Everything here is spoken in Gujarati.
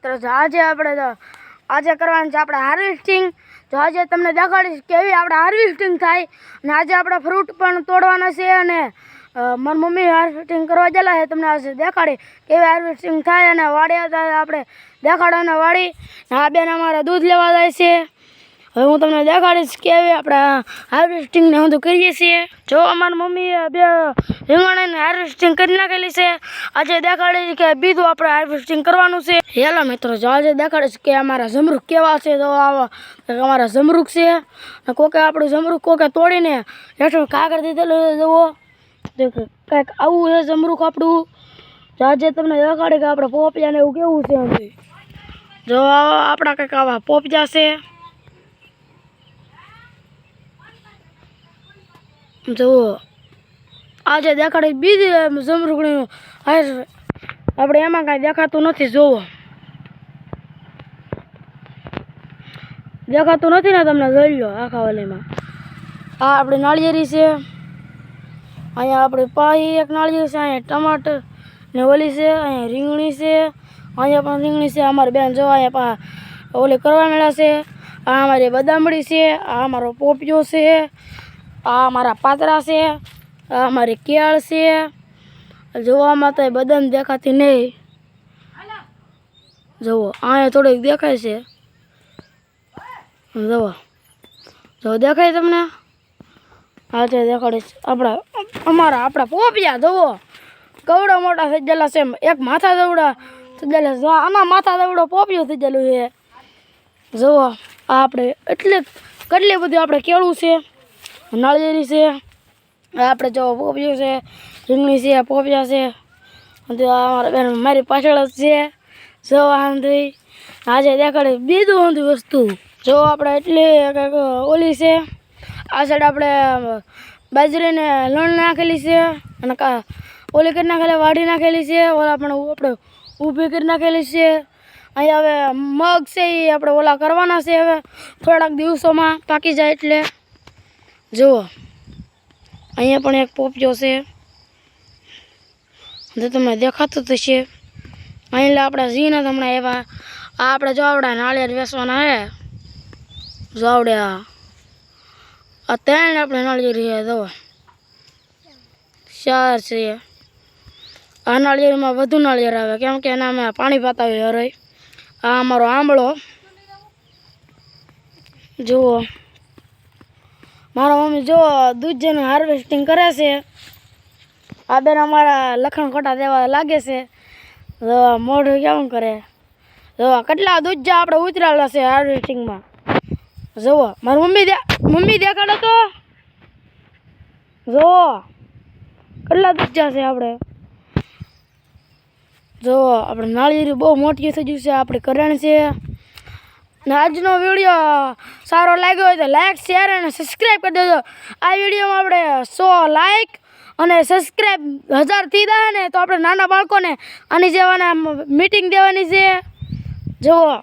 મિત્રો આજે કરવાનું છે આપણે હાર્વેસ્ટિંગ. તો આજે તમને દેખાડીશ કેવી આપણે હાર્વેસ્ટિંગ થાય. અને આજે આપણે ફ્રૂટ પણ તોડવાના છે અને મારી મમ્મી હાર્વેસ્ટિંગ કરવા ગયેલા છે. તમને આજે દેખાડી કેવી હાર્વેસ્ટિંગ થાય અને વાડી આપણે દેખાડવાના વાડી. આ બેન અમારે દૂધ લેવા જાય છે. હવે હું તમને દેખાડીશ કેવી આપણે હાર્વેસ્ટિંગને બધું કરીએ છીએ. જો અમારી મમ્મીએ બે રીંગણાની હાર્વેસ્ટિંગ કરી નાખેલી છે. આજે દેખાડીશ કે બીજું આપણે હાર્વેસ્ટિંગ કરવાનું છે. હેલો મિત્રો, જો આજે દેખાડીશ કે અમારા જમરૂખ કેવા છે. તો અમારા જમરૂખ છે ને કોકે આપણું જમરૂખ કોકે તોડીને હેઠળ કાગળ દીધેલું જુઓ. કંઈક આવું છે જમરૂખ આપણું. જો આજે તમને દેખાડી કે આપણે પોપિયાને એવું કેવું છે. જો આપણા કંઈક આવા પોપિયા છે. જુઓ આજે દેખાડી બીજી જમરૂખણી આપણે એમાં કાંઈ દેખાતું નથી. જુઓ દેખાતું નથી ને તમને, જોઈ લો આખા વાલીમાં. આ આપણી નાળિયેરી છે. અહીંયા આપણી પાહી એક નાળિયેરી છે. અહીંયા ટમાટર ને ઓલી છે. અહીંયા રીંગણી છે. અહીંયા પણ રીંગણી છે. અમારી બેન જો અહીંયા ઓલી કરવા મળ્યા છે. આ અમારી બદામડી છે. આ અમારો પોપિયો છે. આ અમારા પાતરા છે. આ અમારી કેળ છે. જોવામાં તો બદામ દેખાતી નહીં. જુઓ અહીંયા થોડીક દેખાય છે. જુઓ દેખાય તમને? હા તે દેખાડીશ. આપણા પોપિયા જુઓ કવડા મોટા થઈ ગયેલા છે. એક માથા દવડા થઈ ગયેલા છે. આના માથા દવડો પોપિયો થઈ ગયેલું છે. જુઓ આ આપણે કેટલી બધી આપણે કેળું છે, નાળિયેરી છે. આપણે જો પોપિયો છે, રીંગણી છે, પોપિયા છે. અમારા બેન મારી પાછળ જ છે. જો આંધી આજે દેખાડી બીજું ઊંધી વસ્તુ. જો આપણે એટલી કંઈક ઓલી છે. આ સાઈડ આપણે બાજરીને લણ નાખેલી છે અને ઓલી કરી નાખેલી વાઢી નાખેલી છે. ઓલા પણ આપણે ઊભી કરી નાખેલી છે. અહીંયા હવે મગ છે એ આપણે ઓલા કરવાના છે. હવે થોડાક દિવસોમાં પાકી જાય એટલે. જુઓ અહીંયા પણ એક પોપિયો છે. જો તમને દેખાતું થશે. અહીં આપણે ઝીને તમને એવા આ આપણે જો આવડે નાળિયેર વેચવાના હે. જો આવડે આ ત્રણ આપણે નાળિયેર છે. જુઓ 4 છે. આ નાળિયેરમાં વધુ નાળિયેર આવે કેમ કે એના અમે પાણી પાતા હોય હરોય. આ અમારો આંબળો. જુઓ મારા મમ્મી જો દૂધ જેનું હાર્વેસ્ટિંગ કરે છે. આ બેન અમારા લખણ ખોટા દેવા લાગે છે. મોઢું કેવું કરે. જો કેટલા દૂધ જે આપણે ઉતરેલા છે હાર્વેસ્ટિંગમાં. જુઓ મારી મમ્મી દેખાડો તો. જુઓ કેટલા દૂધ છે આપણે. જુઓ આપણે નાળિયેરી બહુ મોટી થઈ ગયું છે. આપણે કરણ છે. ને આજનો વિડીયો સારો લાગ્યો હોય તો લાઈક, શેર અને સબસ્ક્રાઈબ કરી દેજો. આ વિડીયોમાં આપણે 100 લાઈક અને સબસ્ક્રાઈબ 1000 થઈ જાય ને તો આપણે નાના બાળકોને આની જેવાના મીટિંગ દેવાની છે. જુઓ